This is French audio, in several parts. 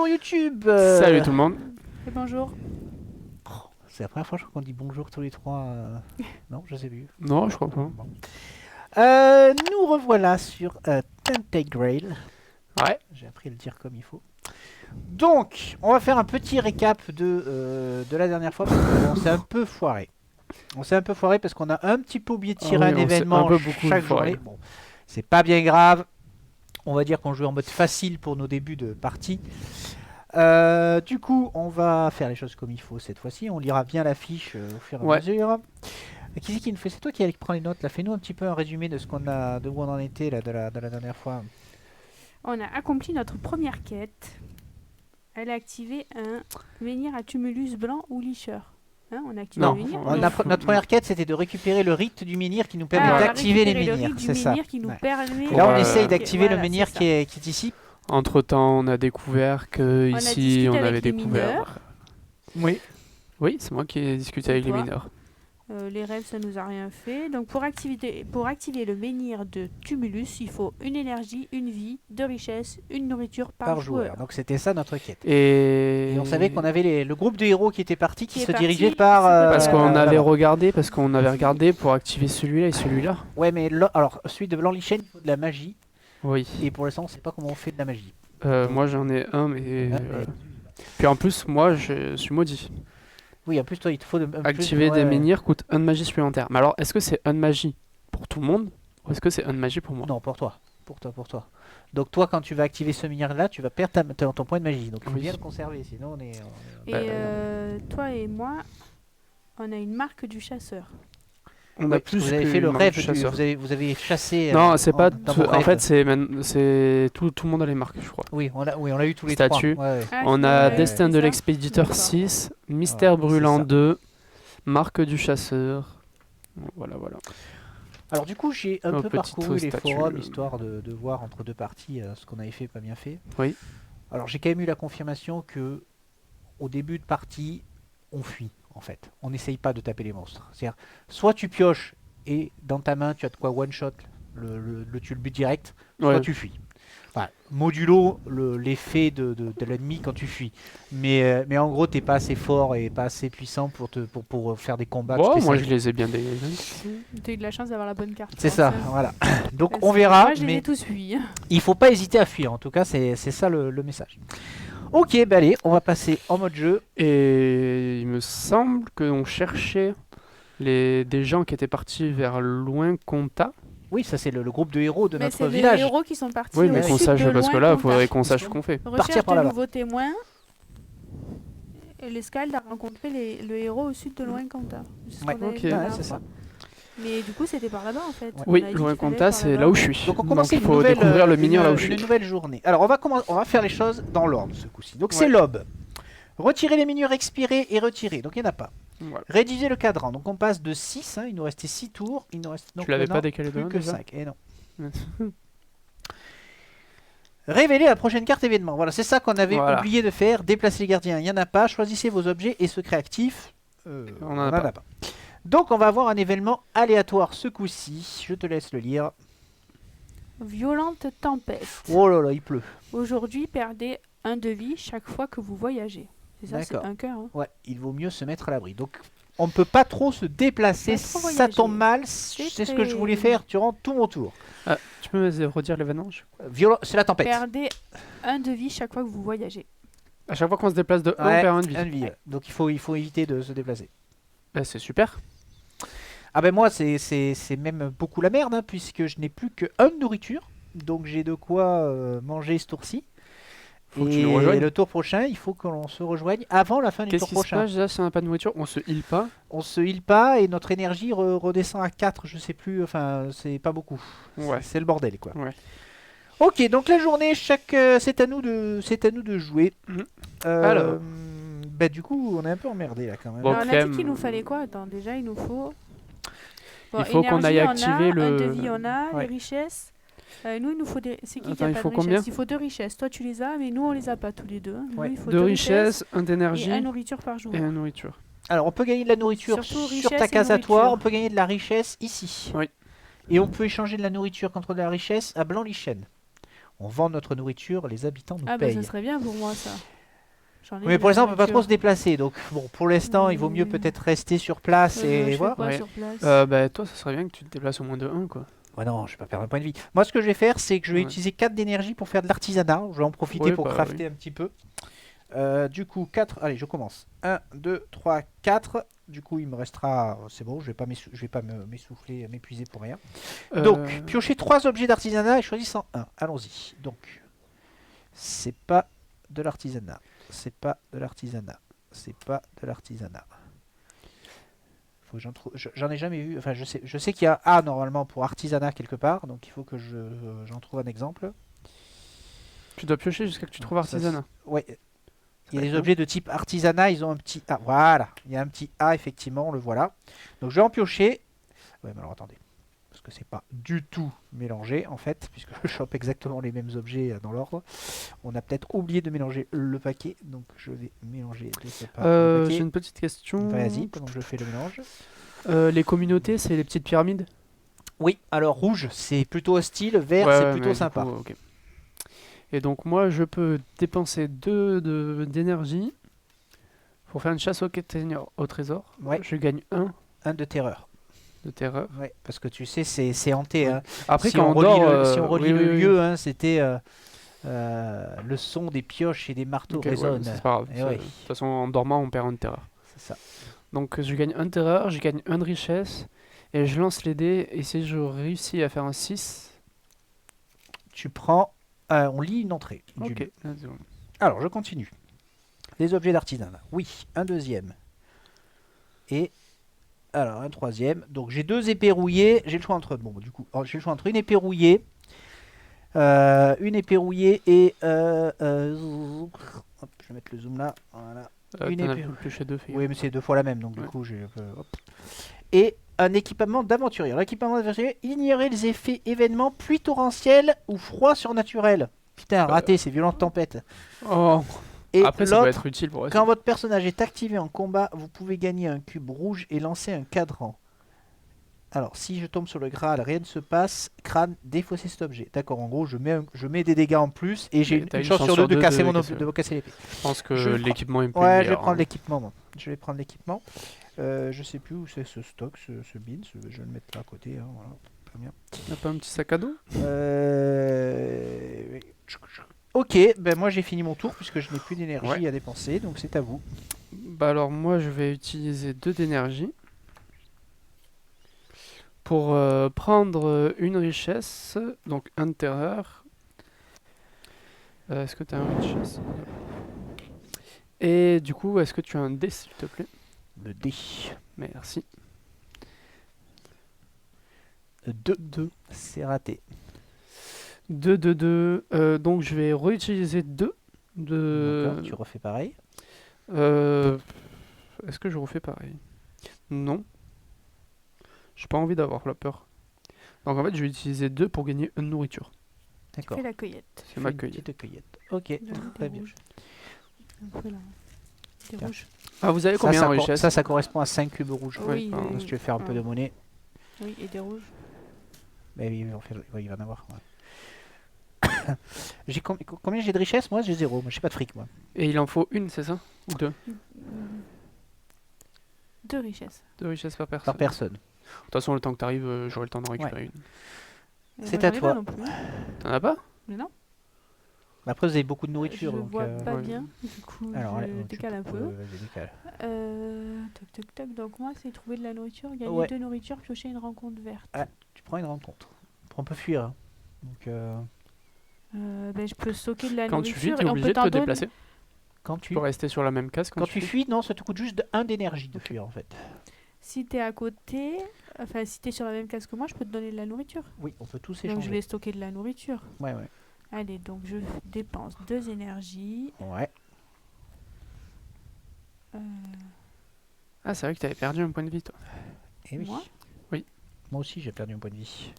sur YouTube. Salut tout le monde. Et bonjour. C'est la première fois qu'on dit bonjour tous les trois. Non, je sais plus. Non, je crois pas. Bon. Nous revoilà sur Tented Grail. Ouais. J'ai appris à le dire comme il faut. Donc, on va faire un petit récap de la dernière fois parce qu'on s'est un peu foiré. On s'est un peu foiré parce qu'on a un petit peu oublié de tirer un événement chaque journée. Bon, c'est pas bien grave. On va dire qu'on joue en mode facile pour nos débuts de partie. Du coup, on va faire les choses comme il faut cette fois-ci. On lira bien la fiche au fur et à mesure. Qui c'est qui nous fait? C'est toi qui prend les notes là. Fais-nous un petit peu un résumé de ce qu'on a, de où on en était là, de la dernière fois. On a accompli notre première quête. Elle a activé un menhir à tumulus blanc ou licheur. Hein, on a activé Non, le menhir. notre première quête c'était de récupérer le rite du menhir qui nous permet d'activer les menhirs. C'est ça. Qui nous permet... Et là, on essaye d'activer le menhir qui est ici. Entre temps, on a découvert que ici, on avait découvert. Oui. Oui, c'est moi qui ai discuté avec les mineurs. Les rêves, ça nous a rien fait. Donc pour activer le menhir de Tumulus, il faut une énergie, une vie, de richesse, une nourriture par joueur. Donc c'était ça notre quête. Et on savait qu'on avait le groupe de héros qui était parti, qui se dirigeait par... parce qu'on avait regardé pour activer celui-là et celui-là. Ouais, mais alors celui de Blanc-Lichen, il faut de la magie. Oui. Et pour l'instant, on sait pas comment on fait de la magie. Moi j'en ai un, mais... Puis en plus, moi je suis maudit. Oui, en plus, toi, il te faut activer des menhirs coûte 1 de magie supplémentaire. Mais alors, est-ce que c'est 1 de magie pour tout le monde ou est-ce que c'est 1 de magie pour moi? Non, pour toi. Pour toi. Donc toi, quand tu vas activer ce menhir-là, tu vas perdre ton point de magie. Donc il faut bien le conserver, sinon on est... Et toi et moi, on a une marque du chasseur. On a plus vous avez fait le rêve du chasseur. Vous avez chassé... Non, c'est pas... En fait, c'est tout le monde a les marques, je crois. Oui, on l'a eu tous les Statue. trois. Ouais. On a Destin de l'expéditeur 6, Mystère brûlant 2, Marque du chasseur. Voilà. Alors du coup, j'ai un peu parcouru les statue, forums, histoire de voir entre deux parties ce qu'on avait fait, pas bien fait. Oui. Alors j'ai quand même eu la confirmation que au début de partie, on fuit. En fait, on n'essaye pas de taper les monstres. C'est-à-dire, soit tu pioches et dans ta main tu as de quoi one shot le but direct, soit tu fuis. Enfin, modulo l'effet de l'ennemi quand tu fuis. Mais en gros, t'es pas assez fort et pas assez puissant pour faire des combats. Moi je les ai bien dégagés. T'as eu de la chance d'avoir la bonne carte. C'est ça, voilà. Donc on verra. Moi, je les ai tous fuis. Il faut pas hésiter à fuir. En tout cas, c'est ça le message. Ok, bah allez, on va passer en mode jeu. Et il me semble qu'on cherchait des gens qui étaient partis vers Loin Conta. Oui, ça c'est le groupe de héros de notre village. C'est les héros qui sont partis. Oui, mais qu'on sache, parce que là, il faudrait qu'on sache ce qu'on fait. Recherche de nouveaux témoins. L'escalde a rencontré le héros au sud de Loin Conta. C'est ça. Mais du coup, c'était par là-bas en fait. Oui, Loin Conta, c'est là où je suis. Donc on commence il faut découvrir le menhir là où je suis. Une nouvelle journée. Alors on va faire les choses dans l'ordre ce coup-ci. Donc c'est l'aube. Retirer les menhirs expirés et retirer. Donc il n'y en a pas. Voilà. Rédiger le cadran. Donc on passe de 6. Il nous restait 6 tours. Il nous reste donc tu l'avais pas décalé de 1 que 5. Et non. Révéler la prochaine carte événement. Voilà, c'est ça qu'on avait oublié de faire. Déplacer les gardiens. Il n'y en a pas. Choisissez vos objets et secrets actifs. On n'en a pas. Donc on va avoir un événement aléatoire ce coup-ci. Je te laisse le lire. Violente tempête. Oh là là, il pleut. Aujourd'hui, perdez 1 de vie chaque fois que vous voyagez. C'est ça, c'est un cœur. Hein. Ouais, il vaut mieux se mettre à l'abri. Donc on ne peut pas trop se déplacer. Ça tombe mal. C'est ce que je voulais faire durant tout mon tour. Tu peux me redire l'événement? C'est la tempête. Perdez 1 de vie chaque fois que vous voyagez. À chaque fois qu'on se déplace de 1, on perd 1 de vie. Ouais. Donc il faut éviter de se déplacer. C'est super. Ah ben moi c'est même beaucoup la merde puisque je n'ai plus que 1 de nourriture. Donc j'ai de quoi manger ce tour-ci. Et le tour prochain, il faut que l'on se rejoigne avant la fin du tour prochain. Qu'est-ce qui se passe déjà si on n'a pas de nourriture? On se heal pas? On se heal pas et notre énergie redescend à 4, je sais plus, enfin c'est pas beaucoup. Ouais. C'est le bordel quoi. Ouais. Ok, donc la journée, c'est à nous de jouer. Alors. Bah du coup, on est un peu emmerdé là quand même. Bon, on a dit qu'il nous fallait quoi? Attends, déjà il nous faut... Bon, il faut qu'on aille activer le... 1 de vie on a, les richesses. Nous, il nous faut des... C'est qui a pas de richesses? Il faut 2 richesses. Toi, tu les as, mais nous, on les a pas tous les deux. Nous, il faut 2 richesses, 1 d'énergie. Et 1 nourriture par jour. Et 1 nourriture. Alors, on peut gagner de la nourriture sur ta case à toi. On peut gagner de la richesse ici. Oui. Et on peut échanger de la nourriture contre de la richesse à Blanc-Lichen. On vend notre nourriture, les habitants nous payent. Ah bah ça serait bien pour moi, ça. J'en ai Mais de pour la l'instant, on peut pas trop se nourriture. déplacer. Donc, bon, pour l'instant, il vaut mieux peut-être rester sur place et Je fais voir. quoi Ouais. sur place? Bah, toi, ça serait bien que tu te déplaces au moins de 1, quoi. Ouais, non, je vais pas perdre un point de vie. Moi, ce que je vais faire, c'est que je vais Ouais. utiliser 4 d'énergie pour faire de l'artisanat. Je vais en profiter Ouais, pour bah, crafter oui. un petit peu. Du coup, 4. Allez, je commence. 1, 2, 3, 4. Du coup, il me restera. C'est bon, je vais pas m'essouffler, m'épuiser pour rien. Donc, piochez 3 objets d'artisanat et choisissez un. Allons-y. Donc, c'est pas de l'artisanat. C'est pas de l'artisanat. C'est pas de l'artisanat. Faut que j'en trouve. J'en ai jamais vu. Enfin, je sais qu'il y a A normalement pour artisanat quelque part. Donc, il faut que j'en trouve un exemple. Tu dois piocher jusqu'à ce que tu trouves artisanat. Ouais. Il y a des D'accord. objets de type artisanat, ils ont un petit A. Voilà, il y a un petit A, effectivement, on le voit là. Donc je vais en piocher. Ouais, mais alors attendez. Parce que c'est pas du tout mélangé, en fait, puisque je chope exactement les mêmes objets dans l'ordre. On a peut-être oublié de mélanger le paquet. Donc je vais mélanger de ce pas le J'ai paquet. une petite question. Vas-y, pendant que je fais le mélange. Les communautés, c'est les petites pyramides? Oui, alors rouge, c'est plutôt hostile. Vert, Ouais, c'est ouais, plutôt mais du sympa. coup, ok. Et donc moi, je peux dépenser 2 d'énergie pour faire une chasse au trésor. Ouais. Je gagne 1 Un de terreur. de terreur. Ouais, parce que tu sais, c'est hanté. Ouais. Hein. Après, Si quand on on relit dort, si on relit oui, le oui, lieu, hein, c'était le son des pioches et des marteaux ok, ouais, résonne. c'est pas grave. Eh ouais, De toute façon, en dormant, on perd 1 de terreur. c'est ça. Donc je gagne 1 de terreur, je gagne 1 de richesse, et je lance les dés, et si je réussis à faire un 6, Tu prends. On lit une entrée. du ok. lieu. Let's go. Alors, je continue. Les objets d'artisanat. Oui, un deuxième. Et. Alors, un troisième. Donc, j'ai 2 épées rouillées. J'ai le choix entre. Bon, du coup, j'ai le choix entre une épée rouillée. Une épée rouillée et. Hop, je vais mettre le zoom là. Voilà. Une T'en as épée. pioché 2, fais Oui, mais c'est 2 fois la même, donc du Ouais. coup, j'ai un peu. Hop. Et un équipement d'aventurier. L'équipement d'aventurier, ignorer les effets événements, pluie torrentielle ou froid surnaturel. Putain, raté, c'est violente tempête. Oh. Et Après, ça peut l'autre, être utile pour quand votre personnage est activé en combat, vous pouvez gagner un cube rouge et lancer un cadran. Alors, si je tombe sur le Graal, rien ne se passe. Crâne, défausser cet objet. D'accord, en gros, je mets des dégâts en plus et j'ai Mais t'as une une chance chance sur sur 2 de deux casser de mon casser. de casser l'épée. Je pense que Je l'équipement est plus Ouais, je vais meilleur, prendre hein. l'équipement. Bon. Je vais prendre l'équipement. Je sais plus où c'est ce stock, ce bin. Je vais le mettre là à côté. Hein, voilà. Très bien. T'as pas un petit sac à dos? Ok, ben moi j'ai fini mon tour puisque je n'ai plus d'énergie Ouais. à dépenser, donc c'est à vous. Bah alors moi je vais utiliser 2 d'énergie pour prendre une richesse, donc 1 de terreur. Est-ce que tu as une richesse? Et du coup, est-ce que tu as un dé s'il te plaît? Le dé. Merci. 2. C'est raté. 2, 2, 2. Donc je vais réutiliser 2 de... D'accord, tu refais pareil. Est-ce que je refais pareil? Non. J'ai pas envie d'avoir la peur. Donc en fait, je vais utiliser 2 pour gagner 1 de nourriture. D'accord. Fais la cueillette. C'est ma Une cueillette. petite cueillette. Ok, Donne-nous très des bien. rouges. Un peu là. Des Tiens. rouges. Ah, vous avez Ça, combien ça, en richesse? ça correspond à 5 cubes rouges. Oui, pardon. oui, Si tu veux faire un peu de monnaie, oui, et des rouges. ben, il va en avoir. Ouais. Combien j'ai de richesse? Moi j'ai 0. Moi j'ai pas de fric moi. Et il en faut une, c'est ça? Ou 2? 2 richesses. 2 richesses par personne. Par personne. De toute façon, le temps que t'arrives, j'aurai le temps d'en récupérer une. Et C'est moi, à j'en ai toi. pas non plus. T'en as pas? Mais non, Après vous avez beaucoup de nourriture. je donc, vois pas ouais. bien. Du coup, Alors, je allez, tu décale un peux- peu. vas-y, décale. Toc toc toc. Donc moi, c'est trouver de la nourriture, gagner Ouais. 2 nourritures, piocher une rencontre verte. Tu prends une rencontre. On peut fuir. Hein. Donc Ben, je peux stocker de la Quand tu fuis, nourriture t'es et on obligé peut de te t'en donner. déplacer. quand Tu tu peux rester sur la même case quand tu fuis, non, ça te coûte juste 1 d'énergie de fuir en fait. Si t'es à côté, enfin si t'es sur la même case que moi, je peux te donner de la nourriture. Oui, on peut tous Donc échanger. je vais stocker de la nourriture. Ouais, ouais. Allez, donc je dépense 2 énergies. Ouais. Euh, Ah, c'est vrai que t'avais perdu un point de vie, toi. Et oui. Moi Moi aussi j'ai perdu un point de vie.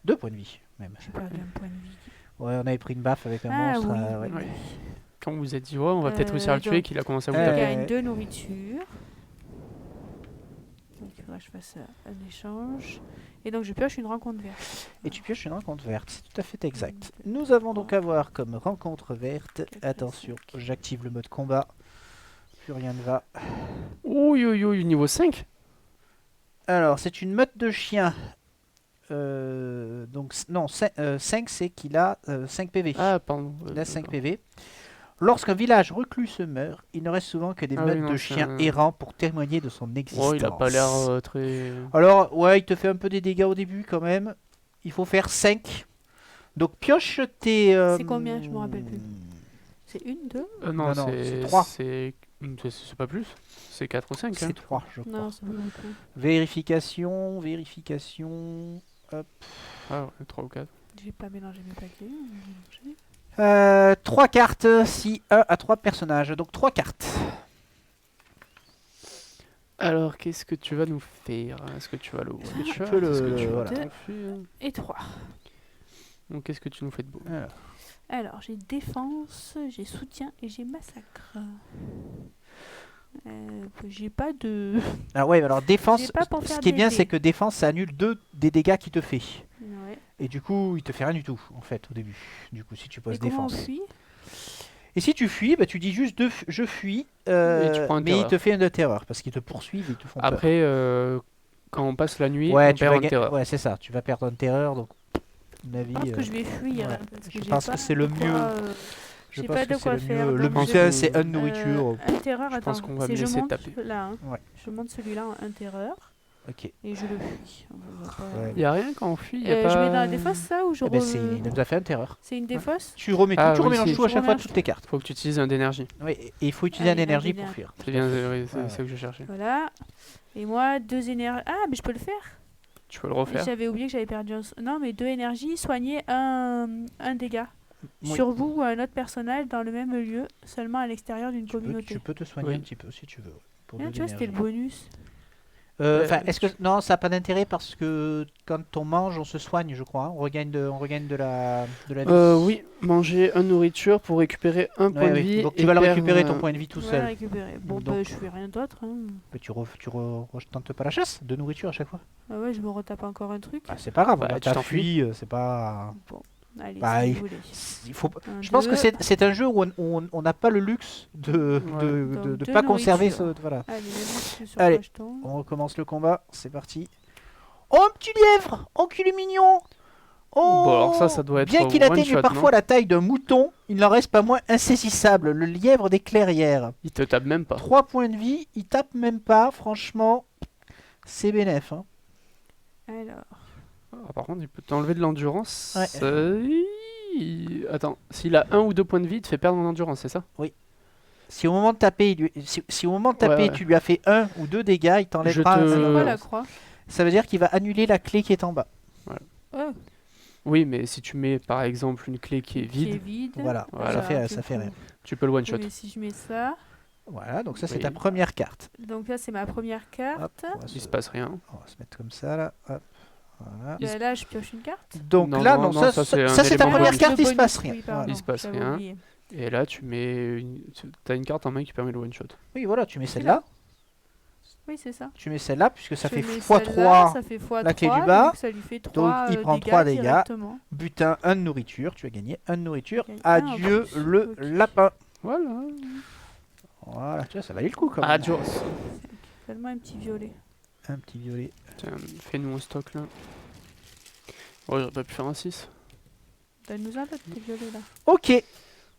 2 points de vie même. J'ai perdu un point de vie. Ouais, on avait pris une baffe avec un Ah monstre. oui, ouais. oui. Ouais. Quand vous vous êtes dit, ouais, on va peut-être réussir à le tuer, donc, qu'il a commencé à vous je Je taper. gagne 2 nourritures. Donc il faudra que je fasse un échange. Et donc je pioche une rencontre verte. Et tu pioches une rencontre verte, c'est tout à fait exact. Nous avons donc à voir comme rencontre verte. Quatre, Attention, cinq. j'active le mode combat. Plus rien ne va. Ouh, niveau 5. Alors, c'est une meute de chiens. Donc, non, 5, c'est qu'il a 5 PV. Ah, pardon. Il a 5 PV. Lorsqu'un village reclus se meurt, il ne reste souvent que des meutes non, de chiens errants pour témoigner de son existence. Oh, il a pas l'air très... Alors, ouais, il te fait un peu des dégâts au début quand même. Il faut faire 5. Donc, pioche tes... C'est combien? Je me rappelle plus. C'est une, deux? Non, non, c'est c'est 3. C'est pas plus. C'est 4 ou 5. C'est 3, je crois. Non, c'est pas beaucoup. Vérification. Hop. Ah ouais, 3 ou 4. Je vais pas mélanger mes paquets. 3 cartes si 1 à 3 personnages. Donc 3 cartes. Alors, qu'est-ce que tu vas nous faire? Est-ce que tu vas le Tu peux voilà. Et 3. Donc, qu'est-ce que tu nous fais de beau? Alors, j'ai défense, j'ai soutien et j'ai massacre. J'ai pas de... Ah ouais, alors défense, J'ai pas pour ce faire qui est des bien, dés. c'est que défense, ça annule 2 des dégâts qu'il te fait. Ouais. Et du coup, il te fait rien du tout, en fait, au début. Du coup, si tu poses Et comment on défense. fuit? Et si tu fuis, bah, tu dis juste je fuis, Et tu prends un mais il terreur. te fait un de terreur, parce qu'ils te poursuivent et ils te font peur. Après, quand on passe la nuit, Ouais, on perd en terreur. ouais, c'est ça, tu vas perdre un terreur, donc à mon avis, Je pense que je vais fuir. ouais. Parce Je j'ai pense pas que c'est le de quoi, mieux. j'ai Je pas pense de que quoi c'est faire. le mieux. Le donc butin, je- c'est un de nourriture. Un terreur, Je pense attends. qu'on va c'est me je laisser monte taper. là. Hein. Ouais. Je monte celui-là en un terreur Ok. et je le fuis. On va pas- Ouais. Il y a rien quand on fuit, il y a Je pas... mets dans la défausse ça ou je Eh ben, re- il nous a fait un terreur. C'est une défausse? Tu remets tout, Ah, tu oui, remélanges si. tout à Je chaque fois, remélange toutes tes cartes. Faut que tu utilises un d'énergie. Oui, et il faut utiliser Ah, un énergie un pour d'énergie. fuir. C'est bien, c'est Ouais. ça que je cherchais. Voilà. Et moi, 2 énergies. Ah, mais je peux le faire. Tu peux le refaire. J'avais oublié que j'avais perdu un... Non, mais 2 énergies, soigner un dégât. Oui. Sur vous ou un autre personnage dans le même lieu, seulement à l'extérieur d'une Tu communauté. peux te soigner Oui. un petit peu si tu veux. Pour Ah, deux tu vois, c'était le d'énergie. bonus. Enfin, est-ce que non, ça n'a pas d'intérêt parce que quand on mange, on se soigne, je crois. Hein. On regagne de la vie. Oui, manger une nourriture pour récupérer un point de oui. vie. Donc tu et vas le perdre, récupérer ton point de vie tout Voilà, seul. récupérer. Bon, Donc- bah, je fais rien d'autre. Hein. Mais tu tentes pas la chasse de nourriture à chaque fois. Ah ouais, je me retape encore un truc. Ah, c'est pas grave, Bah, regarde, tu t'as t'enfuis. fui, c'est pas. Bon, allez, Bah, si il- vous voulez. Il faut. Un, Je pense que deux. c'est un jeu où on n'a pas le luxe de Ouais. de Donc, deux pas conserver nourritures. ce. Voilà. Allez, même sur Allez. quoi je tombe. On recommence le combat, c'est parti. Oh, un petit lièvre! Oh, qu'il est mignon! Oh! Bon, alors ça doit être Bien qu'il one atteigne shot, parfois non la taille d'un mouton, il n'en reste pas moins insaisissable, le lièvre des clairières. Il te tape même pas. 3 points de vie, il tape même pas, franchement, c'est bénef. Hein. Alors, Ah, par contre, il peut t'enlever de l'endurance. Ouais. Attends, s'il a 1 ou 2 points de vie, il te fait perdre en endurance, c'est ça? Si au moment de taper, si au moment de taper Ouais. tu lui as fait 1 ou 2 dégâts, il t'enlèvera. Je te- c'est quoi Euh, la croix? Ça veut dire qu'il va annuler la clé qui est en bas. Oh, Oui, mais si tu mets par exemple une clé qui est qui est vide, vide. Voilà, Voilà. ça fait rien. tu peux le one shot. Mais si je mets ça, Voilà, donc ça c'est Oui. ta première carte. donc là c'est ma première carte. Hop, Il se passe rien. on va se mettre comme ça là. Hop, voilà. Bah, là je pioche une carte. Donc Non, là, non, non, non, ça, ça, c'est un c'est ta élément première bonus. carte, il se Le passe bonus, rien. oui, pardon, Il se passe j'avais rien. oublié. Et là, tu mets t'as une carte en main qui permet le one shot. Oui, voilà, tu mets celle-là. Oui, c'est ça. Tu mets celle-là, puisque ça Je fait mets x3, celle-là, ça fait x3, la clé du bas. donc ça lui fait 3 il prend 3 dégâts. directement. butin, 1 de nourriture. Tu as gagné 1 de nourriture. Tu gagnes un en Adieu plus. le Ok. lapin. Voilà. Voilà, tu vois, ça valait le coup quand même. Adios. Tellement un petit violet. Un petit violet. Tiens, fais-nous un stock là. Oh, j'aurais pas pu faire un 6. Donne-nous un peu de tes violets là. Ok,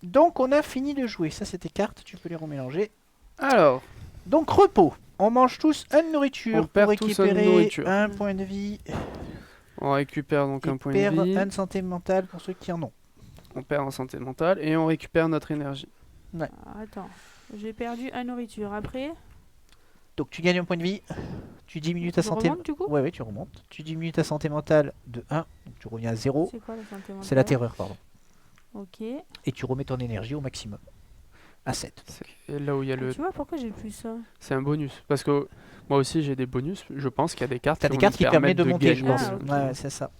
donc on a fini de jouer. Ça, c'est tes cartes, tu peux les remélanger. Alors, Donc, repos. On mange tous 1 de nourriture On perd pour tous un de récupérer nourriture. 1 point de vie. on récupère donc Et un point de perdre vie. 1 de santé mentale pour ceux qui en ont. On perd en santé mentale et on récupère notre énergie. Ah, attends, j'ai perdu un nourriture. Après, Donc, tu gagnes 1 point de vie. Tu diminues ta je santé. remonte du coup. Ouais, tu remontes. Tu diminues ta santé mentale de 1. Donc, tu reviens à 0. C'est quoi la santé mentale? C'est la terreur, pardon. Ok. Et tu remets ton énergie au maximum. À 7. Et là où il y a le... Tu vois pourquoi j'ai plus ça? C'est un bonus. Parce que moi aussi j'ai des bonus. Je pense qu'il y a des cartes T'as qui des vont cartes nous qui permettent de permettre monter, je gagner. pense. Ah, ok. Ouais, c'est ça.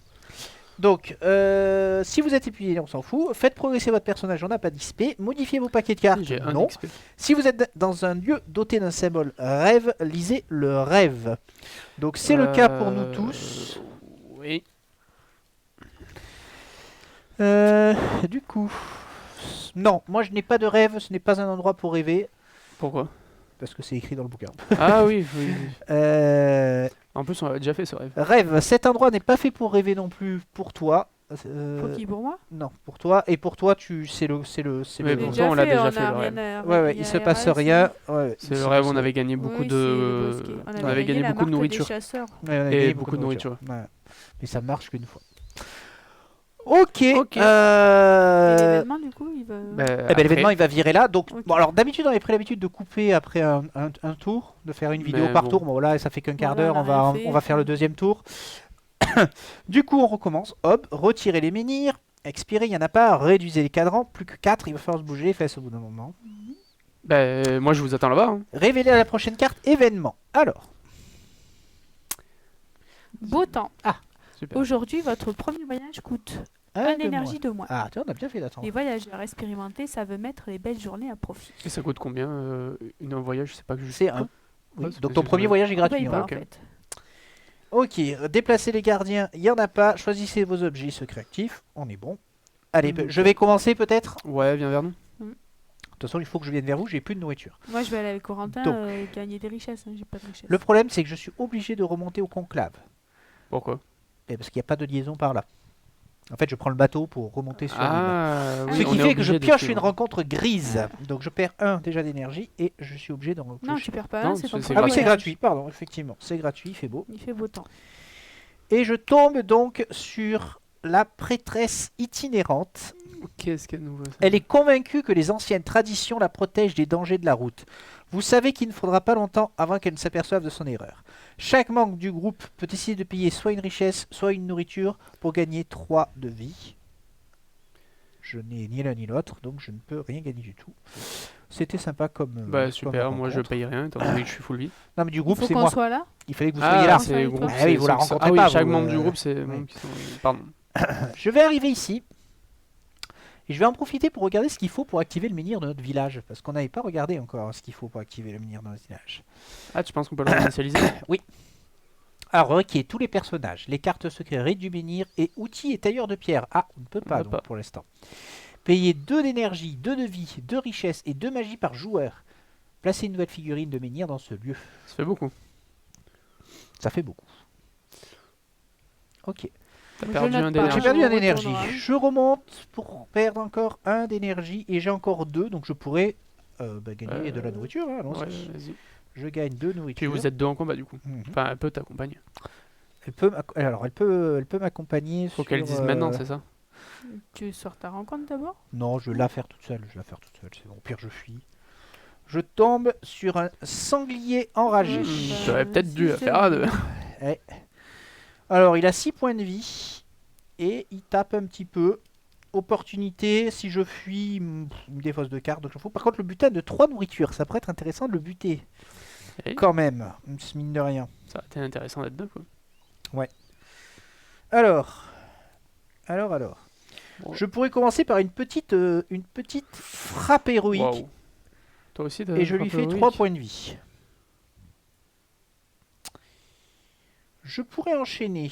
Donc, si vous êtes épuisé, on s'en fout. Faites progresser votre personnage, on n'a pas d'XP. Modifiez vos paquets de cartes. J'ai un Non. XP. Si vous êtes dans un lieu doté d'un symbole rêve, lisez le rêve. Donc, c'est le cas pour nous tous. Oui. Du coup, non, moi je n'ai pas de rêve, ce n'est pas un endroit pour rêver. Pourquoi? parce que c'est écrit dans le bouquin. Ah oui, oui, oui. Euh, En plus, on avait déjà fait ce rêve. Rêve, cet endroit n'est pas fait pour rêver non plus pour toi. Pour qui, pour moi? Non, pour toi. Et pour toi, c'est le. Mais On pour l'a toi, on l'a déjà on fait, a le rien rêve. à- Ouais, ouais, y il a se rien passe à rien. Ouais, C'est il le se rêve, passe on avait rien. gagné beaucoup Oui, c'est le de. bosquet. On avait gagné la beaucoup de marque nourriture. des chasseurs. Ouais, on a Et gagné beaucoup de nourriture. Ouais. Mais ça marche qu'une fois. Ok. Ok. Et l'événement, du coup, il va. L'événement il va virer là. Donc, Ok. bon, alors d'habitude on avait pris l'habitude de couper après un tour, de faire une vidéo Mais par bon. tour. Bon là ça fait qu'un quart Voilà, d'heure, on a rien fait. on va faire le deuxième tour. Du coup on recommence. Hop, retirez les menhirs. Expirer, il n'y en a pas. Réduisez les cadrans. Plus que 4, il va falloir se bouger les fesses au bout d'un moment. Moi, je vous attends là-bas. Hein. Révélez à la prochaine carte événement. Alors, Beau temps. Super. Aujourd'hui, votre premier voyage coûte un énergie de moins. Ah, tu vois, on a bien fait d'attendre. Les voyageurs expérimentés savent mettre les belles journées à profit. Et ça coûte combien un voyage? C'est pas que juste. C'est un. Oui. Ouais, c'est Donc que ton c'est premier vrai. voyage est On gratuit. paye hein. pas, ok. en fait. Ok, déplacez les gardiens, il n'y en a pas. Choisissez vos objets secrets actifs. On est bon. Allez, Ok. je vais commencer peut-être. Ouais, viens vers nous. De toute façon, il faut que je vienne vers vous, j'ai plus de nourriture. Moi, je vais aller avec Corentin Donc. gagner des richesses. Hein. J'ai pas de richesses. Le problème, c'est que je suis obligé de remonter au conclave. Pourquoi? Parce qu'il n'y a pas de liaison par là. En fait, je prends le bateau pour remonter sur l'île. Ah, Ce oui, qui on est fait que je obligé de pioche suivre. une rencontre grise. Donc je perds 1 déjà d'énergie et je suis obligé d'en Non, repiocher. tu perds pas. Non, C'est ton c'est premier Ah oui, c'est voyage. gratuit, pardon, effectivement. C'est gratuit, il fait beau. Il fait beau temps. Et je tombe donc sur la prêtresse itinérante. Qu'est-ce qu'il y a de nouveau ça? Elle est convaincue que les anciennes traditions la protègent des dangers de la route. Vous savez qu'il ne faudra pas longtemps avant qu'elle ne s'aperçoive de son erreur. Chaque membre du groupe peut essayer de payer soit une richesse, soit une nourriture pour gagner 3 de vie. Je n'ai ni l'un ni l'autre, donc je ne peux rien gagner du tout. C'était sympa comme. Bah comme super, moi je rencontre. paye rien étant donné que je suis full vie. Non, mais du Il groupe, faut c'est qu'on moi. soit là. Il fallait que vous soyez là. C'est le groupe. Ah oui, vous la c'est- rencontrez ah oui, pas, chaque vous, membre du groupe, c'est oui. membres qui sont. Pardon. Je vais arriver ici. Et je vais en profiter pour regarder ce qu'il faut pour activer le menhir de notre village. Parce qu'on n'avait pas regardé encore ce qu'il faut pour activer le menhir de notre village. Ah, tu penses qu'on peut le initialiser? Alors, requiert tous les personnages, les cartes secrètes rites du menhir et outils et tailleurs de pierre. Ah, on ne peut pas, peut donc, pas. pour l'instant. Payez 2 d'énergie, 2 de vie, 2 richesse et 2 magie par joueur. Placez une nouvelle figurine de menhir dans ce lieu. Ça fait beaucoup. Ça fait beaucoup. Ok. T'as Je perdu note un pas. J'ai d'énergie. perdu on un d'énergie. retournera. Je remonte pour perdre encore 1 d'énergie et j'ai encore 2, donc je pourrais gagner de la nourriture. Hein, allons-y. Ouais, vas-y. Je gagne 2 Puis nourritures. vous êtes deux en combat du coup. Mhm. Enfin, elle peut t'accompagner. Elle peut m'accompagner. Faut qu'elle sur, dise maintenant, c'est ça? Tu sors ta rencontre d'abord. Non, je vais la faire toute seule. C'est bon. Au pire, je fuis. Je tombe sur un sanglier enragé. Mmh. J'aurais peut-être si dû c'est faire à deux. Ouais. Alors, il a 6 points de vie et il tape un petit peu. Opportunité, si je fuis, il me défausse de cartes, donc je fous. Par contre, le butin de 3 nourritures, ça pourrait être intéressant de le buter. Et Quand même, mine de rien. ça aurait été intéressant d'être deux quoi. Alors. Bon. Je pourrais commencer par une petite frappe héroïque. Waouh. Toi aussi, t'as Et je lui fais 3 points de vie. Je pourrais enchaîner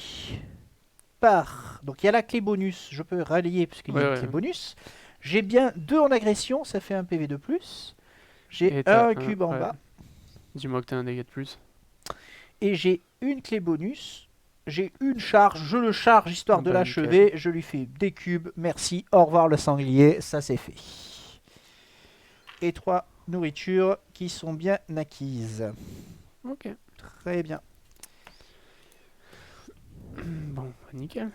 par... Donc il y a la clé bonus, je peux rallier parce qu'il y a Ouais, une ouais. clé bonus. J'ai bien 2 en agression, ça fait un PV de plus. J'ai Et t'as un cube en ouais. bas. Dis-moi que t'as un dégât de plus. Et j'ai une clé bonus. J'ai une charge, je le charge histoire Ah de bah, l'achever. Je lui fais des cubes, merci, au revoir le sanglier, ça c'est fait. Et 3 nourritures qui sont bien acquises. Ok. Très bien. Bon, nickel.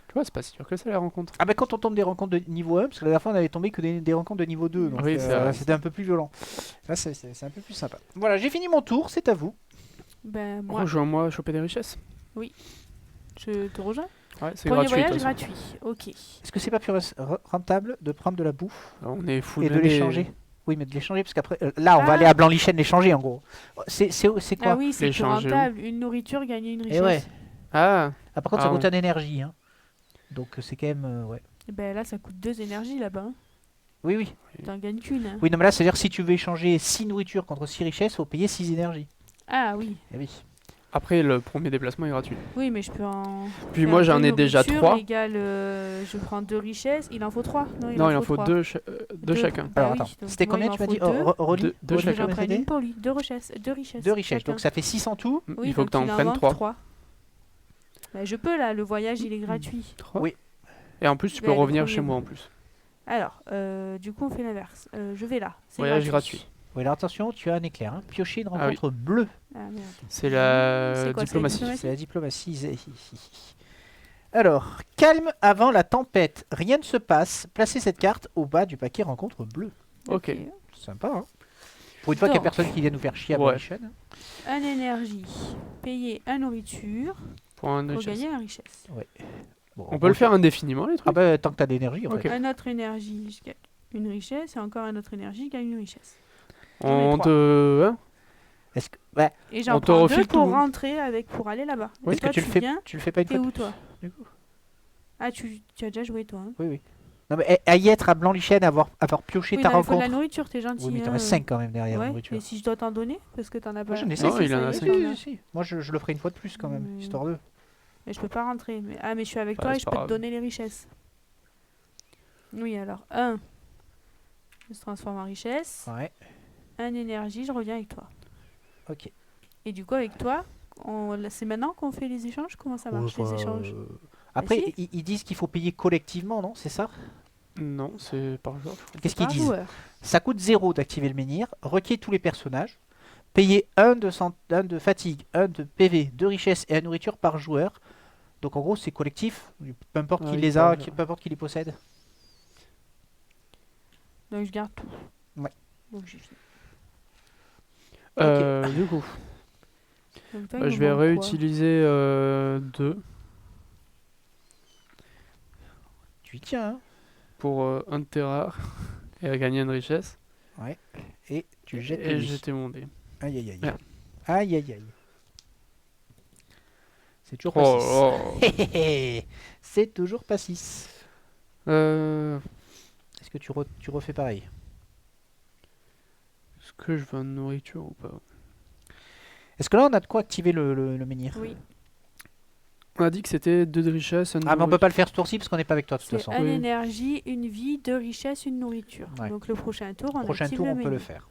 Tu vois, c'est pas si dur que ça la rencontre. Ah bah quand on tombe des rencontres de niveau 1, parce que la dernière fois on avait tombé que des rencontres de niveau 2, donc Oui, c'est vrai. c'était un peu plus violent. Là c'est un peu plus sympa. Voilà, j'ai fini mon tour, c'est à vous. Ben moi, Rejoins-moi choper des richesses. je te rejoins. Ouais, c'est Premier gratuit. de voyage toute façon. gratuit. Ok. Est-ce que c'est pas plus rentable de prendre de la bouffe On est full et de blindé. l'échanger? Oui, mais de l'échanger, parce qu'après, là on va Ah. aller à Blanc-Lichen l'échanger en gros. C'est quoi? Ah oui, c'est plus L'échanger où? rentable. Une nourriture, gagner une richesse. Et ouais. Ah, Ah, par contre ça Ah coûte bon. en énergie, hein. Donc c'est quand même... ouais. Et ben là, ça coûte 2 énergies là-bas. Hein. Oui, oui. T'en gagnes qu'une. Hein. Oui, non mais là c'est-à-dire que si tu veux échanger 6 nourritures contre 6 richesses, faut payer 6 énergies. Ah oui. Eh oui. Après, le premier déplacement est gratuit. Oui, mais je peux en. Puis faire moi, j'en ai deux déjà nourritures 3. égale, je prends 2 richesses. Il en faut 3. Non, il en faut trois. 2 chacun. Bah Alors oui, attends, donc c'était moi, combien il tu m'en m'as dit? faut deux. Relis. Deux Faut que chacun. j'en prenne C'était une pour lui. 2 richesses. 2 richesses. 2 richesses, chacun. donc ça fait 6 en tout. Oui, Il faut que tu en donc il prennes manque 3. 3. Bah, je peux là, le voyage il est gratuit. Oui. Et en plus, tu peux Ouais, le revenir premier. chez moi en plus. Alors, du coup on fait l'inverse. Je vais là. C'est Voyage gratuit. Oui, alors attention, tu as un éclair. Hein. Piocher une Ah oui. rencontre bleue. Ah merde. C'est la C'est quoi, c'est la diplomatie. C'est la diplomatie. Alors, calme avant la tempête. Rien ne se passe. Placez cette carte au bas du paquet rencontre bleue. Ok. Sympa, hein. Pour une fois qu'il n'y a Donc. personne qui vient nous faire chier à Ouais. Abolition. Un énergie. Payer un nourriture. Pour un Pour richesse. gagner un richesse. Bon, On peut le faire indéfiniment, les trucs. Ah bah, tant que t'as de l'énergie, en Ok. fait. Un autre énergie, je gagne une richesse. Et encore un autre énergie, je gagne une richesse. On trois. te... hein Est-ce que, ouais, Et On j'en te prends 2 refile pour tout. rentrer pour aller là-bas. Oui, Et est-ce que toi, tu le fais, viens. tu le fais pas une T'es fois où toi du coup Ah, tu as déjà joué toi. Hein. Oui, oui. Non, mais à y être à Blanc-Lichène, avoir pioché Oui, ta non, il faut de rencontre. la nourriture, t'es gentil. Oui, mais t'en hein. as 5 quand même derrière la Ouais, nourriture. et si je dois t'en donner parce que t'en as pas. Moi, j'en ai Ah, cinq. Non, il en a ça 5. y est, t'en as. Si. Moi, je le ferai une fois de plus quand même, Hmm. histoire de. Mais je peux pas rentrer. Mais je suis avec Ouais, toi et c'est je pas peux te grave. donner les richesses. Oui, alors 1 se transforme en richesse. Ouais, Un énergie, je reviens avec toi. ok. Et du coup, avec toi, c'est maintenant qu'on fait les échanges. Comment ça marche les échanges Après, si. ils disent qu'il faut payer collectivement, non? C'est ça? Non, c'est par jour. je crois. Qu'est-ce qu'ils Par disent? joueur. Ça coûte 0 d'activer le menhir, requiert tous les personnages, payer 1 de fatigue, 1 de PV, de richesse et 1 de nourriture par joueur. Donc en gros, c'est collectif, peu importe Ah qui oui, les par a, joueur. peu importe qui les possède. Donc je garde tout. Ouais. Donc j'ai fini. Du coup, Donc, toi, bah, il je nous vais manque quoi réutiliser 2 Tu y tiens, hein? pour 1 de terreur et gagner une richesse. Et tu jettes le Et dé. jeter mon dé. Aïe aïe aïe. Merde. Aïe aïe aïe. C'est toujours pas 6. Oh, C'est toujours pas 6. Est-ce Est-ce que tu refais pareil? que je veux une nourriture ou pas? Est-ce que là on a de quoi activer le menhir? Oui. On a dit que c'était 2 de richesse, 1 de Ah mais on peut pas le faire ce tour-ci parce qu'on n'est pas avec toi de toute C'est façon. un Oui. énergie, une vie, 2 richesses, une nourriture. Ouais. Donc le prochain tour, on Prochain active tour le on peut le menu. faire.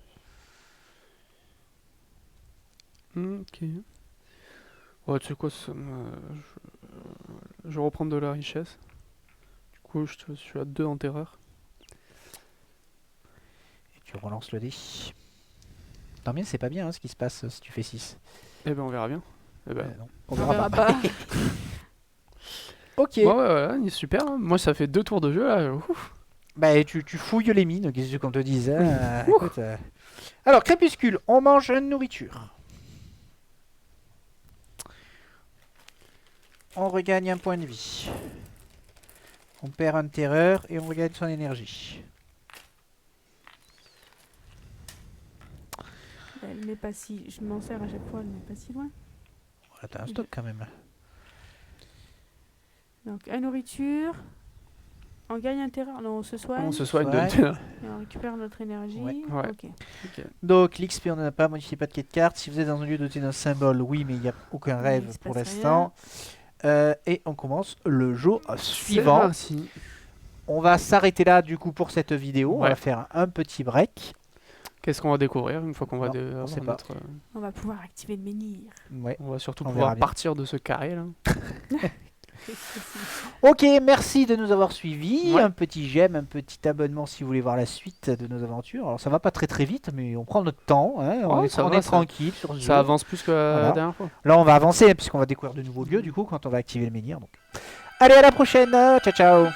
Ok. Ouais, tu sais quoi, je vais reprendre de la richesse. Du coup, je suis à 2 en terreur. Et tu relances le dé. Tant bien, c'est pas bien hein, ce qui se passe si tu fais 6. Eh ben, on verra bien. Eh ben. Non, On verra pas. Ok. Ouais, voilà, super. Hein. Moi, ça fait 2 tours de jeu là. Ouf. Bah tu fouilles les mines, qu'est-ce que tu veux qu'on te dise hein, écoute, Alors, crépuscule, on mange une nourriture. On regagne un point de vie. On perd un de terreur et on regagne son énergie. Elle n'est pas si. Je m'en sers à chaque fois, elle n'est pas si loin. Voilà, t'as un stock quand même. Donc, la nourriture. On gagne un terreur. Non, on se soigne. On se soigne Ouais. de terreur. Et on récupère notre énergie. Ouais. Ouais. Ok. Donc, l'XP, on n'en a pas, modifié pas de quai de carte. Si vous êtes dans un lieu doté d'un symbole, oui, mais il n'y a aucun Oui, rêve il se pour passe l'instant. Et on commence le jour C'est suivant. parti. On va s'arrêter là du coup pour cette vidéo. On Ouais. va faire un petit break. Qu'est-ce qu'on va découvrir une fois qu'on va Non, avoir on sait pas. notre, On va pouvoir activer le menhir. Ouais. on va surtout On pouvoir verra bien. partir de ce carré là. Ok, merci de nous avoir suivis. Ouais. Un petit j'aime, un petit abonnement si vous voulez voir la suite de nos aventures. Alors ça va pas très très vite, mais on prend notre temps. Hein. On Ouais, est, ça on va, est ça- tranquille sur ce jeu. Ça avance plus que Voilà. la dernière fois. Là on va avancer puisqu'on va découvrir de nouveaux lieux du coup quand on va activer le menhir. Donc. Allez, à la prochaine. Ciao ciao.